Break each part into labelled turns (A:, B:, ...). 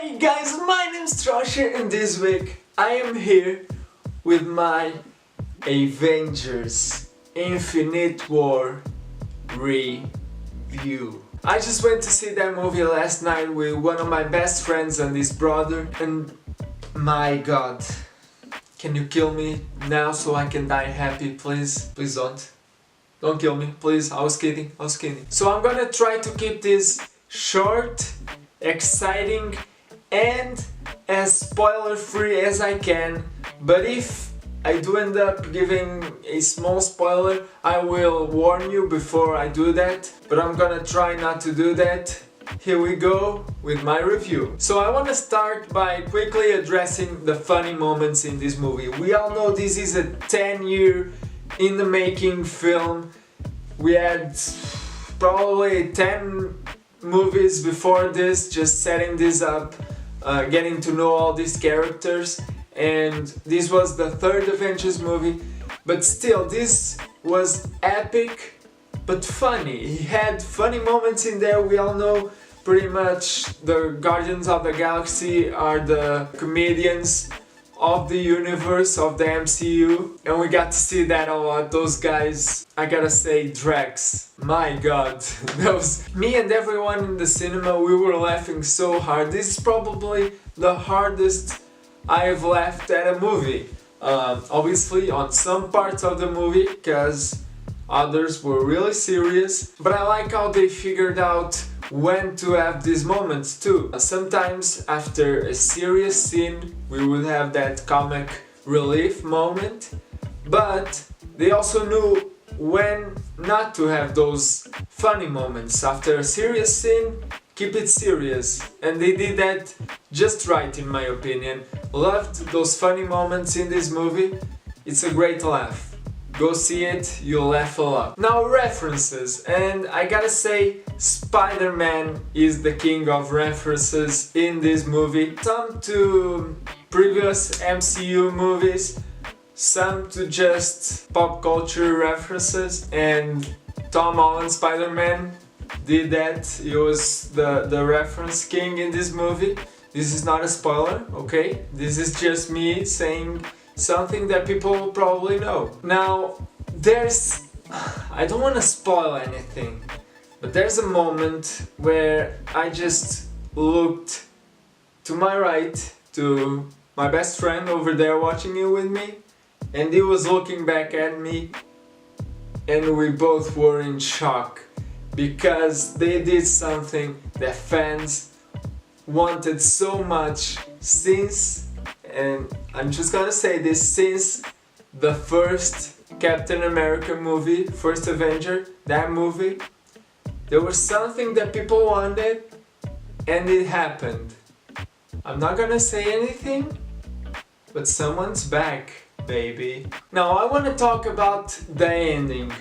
A: Hey guys, my name's Trollisher and this week I am here with my Avengers Infinite War review. I just went to see that movie last night with one of my best friends and his brother, and my god, can you kill me now so I can die happy, please? Please don't kill me, please. I was kidding. So I'm gonna try to keep this short, exciting and as spoiler free as I can, but if I do end up giving a small spoiler, I will warn you before I do that, but I'm gonna try not to do that. Here we go with my review. So I want to start by quickly addressing the funny moments in this movie. We all know this is a 10-year in the making film. We had probably 10 movies before this, just setting this up, getting to know all these characters, and this was the third Avengers movie, but still this was epic but funny. He had funny moments in there. We all know pretty much the Guardians of the Galaxy are the comedians of the universe of the MCU, and we got to see that a lot. Those guys, I gotta say, Drax, my god, that was me and everyone in the cinema. We were laughing so hard. This is probably the hardest I've laughed at a movie. Obviously on some parts of the movie, because others were really serious, but I like how they figured out when to have these moments too. Sometimes after a serious scene we would have that comic relief moment, but they also knew when not to have those funny moments. After a serious scene, keep it serious, and they did that just right in my opinion. Loved those funny moments in this movie. It's a great laugh. Go see it, you'll laugh a lot. Now references, and I gotta say Spider-Man is the king of references in this movie. Some to previous MCU movies, some to just pop culture references, and Tom Holland Spider-Man did that. He was the reference king in this movie. This is not a spoiler, okay? This is just me saying something that people probably know. Now, I don't want to spoil anything, but there's a moment where I just looked to my right, to my best friend over there watching it with me, and he was looking back at me, and we both were in shock, because they did something that fans wanted so much since, and I'm just gonna say this, since the first Captain America movie, first Avenger, that movie, there was something that people wanted and it happened. I'm not gonna say anything, but someone's back, baby. Now I wanna talk about the ending.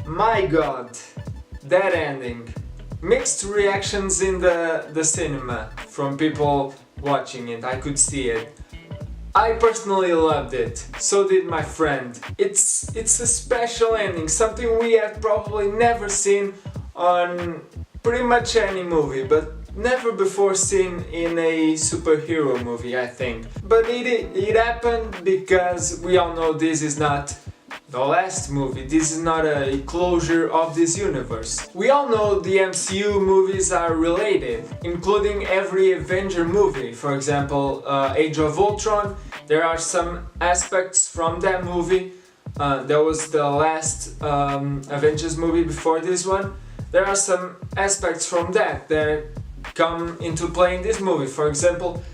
A: My god, that ending. Mixed reactions in the cinema from people watching it, I could see it. I personally loved it, so did my friend. It's a special ending, something we have probably never seen on pretty much any movie, but never before seen in a superhero movie, I think. But it happened because we all know this is not the last movie, this is not a closure of this universe. We all know the MCU movies are related, including every Avenger movie. For example, Age of Ultron, there are some aspects from that movie. That was the last Avengers movie before this one. There are some aspects from that come into play in this movie. For example,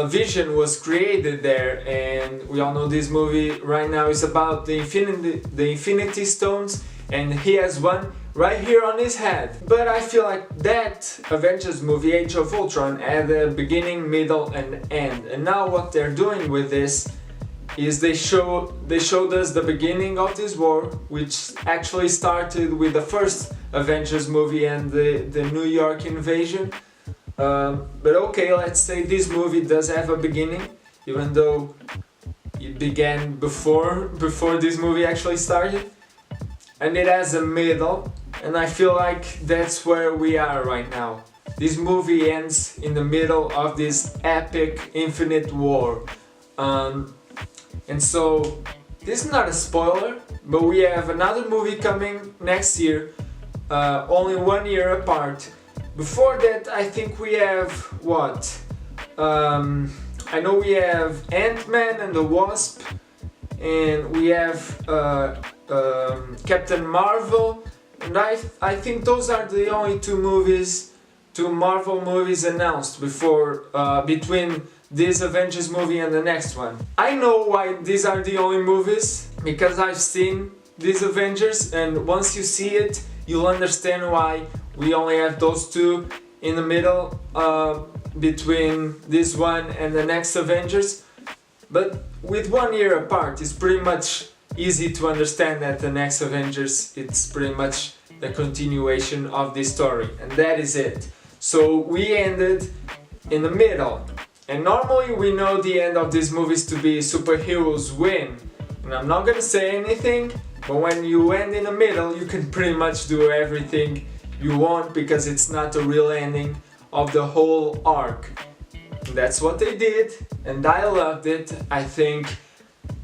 A: Vision was created there, and we all know this movie right now is about the Infinity Stones, and he has one right here on his head. But I feel like that Avengers movie, Age of Ultron, had a beginning, middle and end, and now what they're doing with this is they showed us the beginning of this war, which actually started with the first Avengers movie and the New York invasion. But okay, let's say this movie does have a beginning, even though it began before this movie actually started. And it has a middle, and I feel like that's where we are right now. this movie ends in the middle of this epic infinite war. And so, this is not a spoiler, but we have another movie coming next year, only 1 year apart. Before that, I think we have what? I know we have Ant-Man and the Wasp, and we have Captain Marvel, and I think those are the only two Marvel movies announced between this Avengers movie and the next one. I know why these are the only movies, because I've seen these Avengers, and once you see it, you'll understand why we only have those two in the middle between this one and the next Avengers. But with 1 year apart, it's pretty much easy to understand that the next Avengers, it's pretty much the continuation of this story, and that is it. So we ended in the middle, and normally we know the end of these movies to be superheroes win, and I'm not gonna say anything, but when you end in the middle, you can pretty much do everything you want, because it's not a real ending of the whole arc. And that's what they did, and I loved it. I think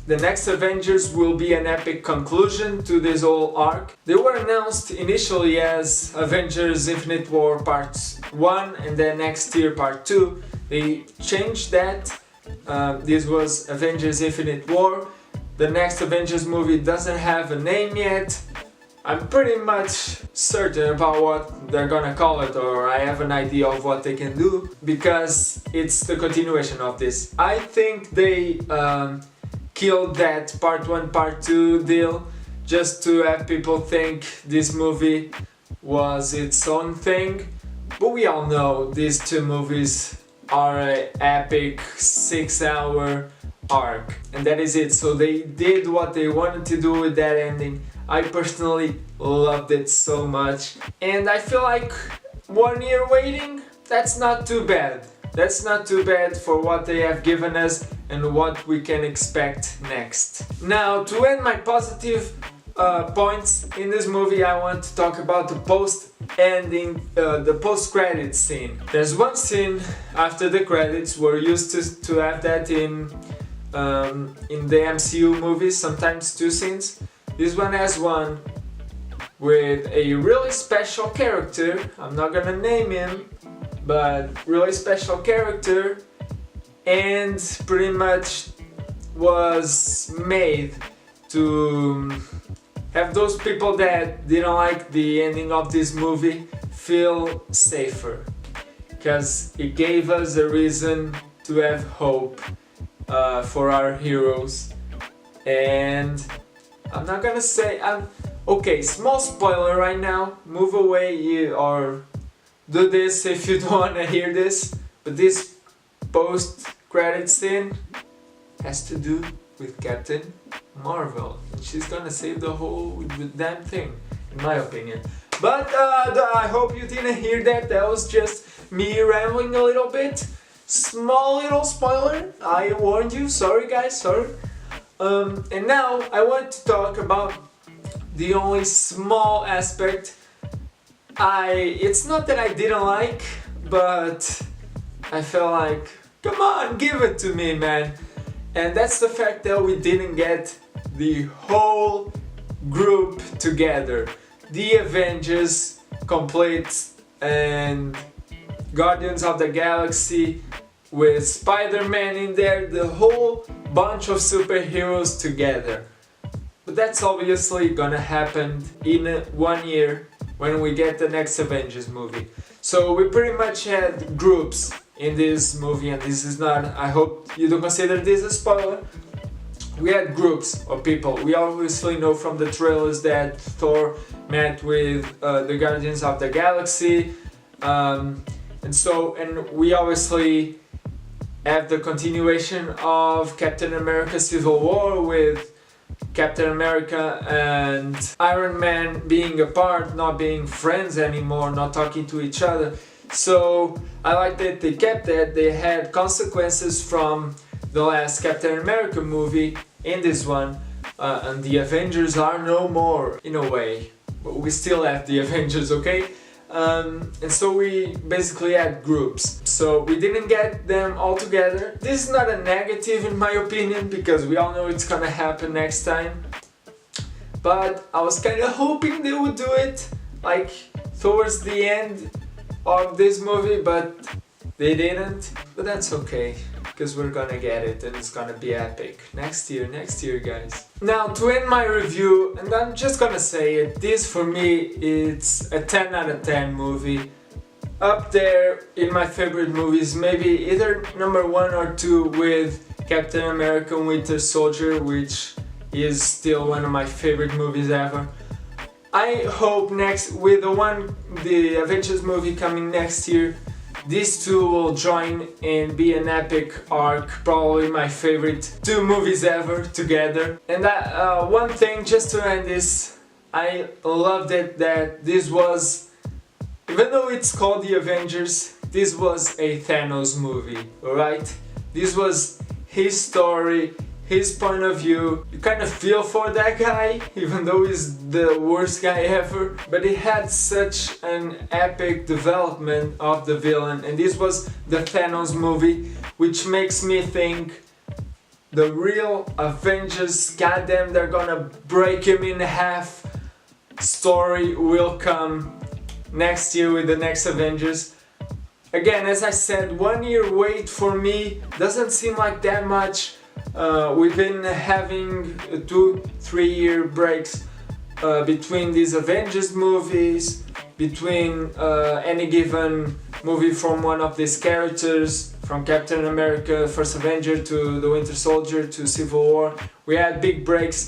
A: the next Avengers will be an epic conclusion to this whole arc. They were announced initially as Avengers Infinite War Part 1 and then next year Part 2. They changed that. This was Avengers Infinite War. The next Avengers movie doesn't have a name yet. I'm pretty much certain about what they're gonna call it, or I have an idea of what they can do, because it's the continuation of this. I think they killed that Part 1, Part 2 deal just to have people think this movie was its own thing. But we all know these two movies are an epic 6-hour arc, and that is it. So they did what they wanted to do with that ending. I personally loved it so much, and I feel like 1 year waiting, that's not too bad. That's not too bad for what they have given us and what we can expect next. Now, to end my positive points in this movie, I want to talk about the post-credits scene. There's one scene after the credits. We're used to have that in the MCU movies, sometimes two scenes. This one has one with a really special character. I'm not gonna name him, but really special character, and pretty much was made to have those people that didn't like the ending of this movie feel safer, because it gave us a reason to have hope for our heroes. And I'm not gonna say, okay, small spoiler right now, move away or do this if you don't wanna hear this, but this post-credit scene has to do with Captain Marvel, and she's gonna save the whole damn thing, in my opinion. But I hope you didn't hear that. That was just me rambling a little bit. Small little spoiler, I warned you, sorry guys, sorry. And now I want to talk about the only small aspect it's not that I didn't like, but I felt like, come on, give it to me, man. And that's the fact that we didn't get the whole group together. The Avengers complete, and Guardians of the Galaxy with Spider-Man in there, the whole bunch of superheroes together. But that's obviously gonna happen in 1 year when we get the next Avengers movie. So we pretty much had groups in this movie, and this is not, I hope you don't consider this a spoiler. We had groups of people. We obviously know from the trailers that Thor met with the Guardians of the Galaxy, and we obviously have the continuation of Captain America Civil War with Captain America and Iron Man being apart, not being friends anymore, not talking to each other. So I like that they kept that. They had consequences from the last Captain America movie in this one, and the Avengers are no more in a way, but we still have the Avengers, okay? And so we basically had groups. So we didn't get them all together. This is not a negative in my opinion, because we all know it's gonna happen next time. But I was kind of hoping they would do it like towards the end of this movie, but they didn't. But that's okay, because we're gonna get it and it's gonna be epic. Next year guys. Now to end my review, and I'm just gonna say it, this for me it's a 10 out of 10 movie. Up there in my favorite movies, maybe either number 1 or 2 with Captain America Winter Soldier, which is still one of my favorite movies ever. I hope with the Avengers movie coming next year, these two will join and be an epic arc, probably my favorite 2 movies ever together. And one thing, just to end this, I loved it that this was, even though it's called the Avengers, this was a Thanos movie, alright? This was his story, his point of view. You kind of feel for that guy, even though he's the worst guy ever. But it had such an epic development of the villain, and this was the Thanos movie, which makes me think the real Avengers, goddamn, they're gonna break him in half. Story will come next year with the next Avengers. Again, as I said, 1 year wait for me doesn't seem like that much. We've been having 2-3 year breaks between these Avengers movies, between any given movie from one of these characters, from Captain America, First Avenger to the Winter Soldier to Civil War. We had big breaks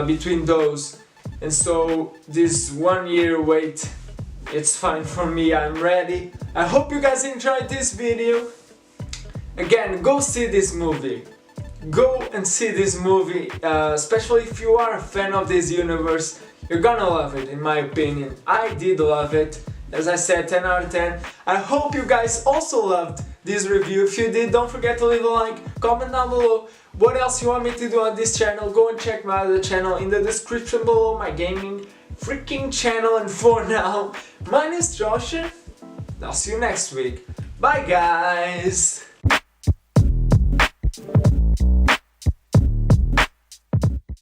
A: between those, and so this 1 year wait, it's fine for me, I'm ready. I hope you guys enjoyed this video. Again, go see this movie. Go and see this movie, especially if you are a fan of this universe. You're gonna love it, in my opinion. I did love it. As I said, 10 out of 10. I hope you guys also loved this review. If you did, don't forget to leave a like, comment down below what else you want me to do on this channel. Go and check my other channel in the description below, my gaming freaking channel. And for now, my name is Trollisher. I'll see you next week. Bye guys!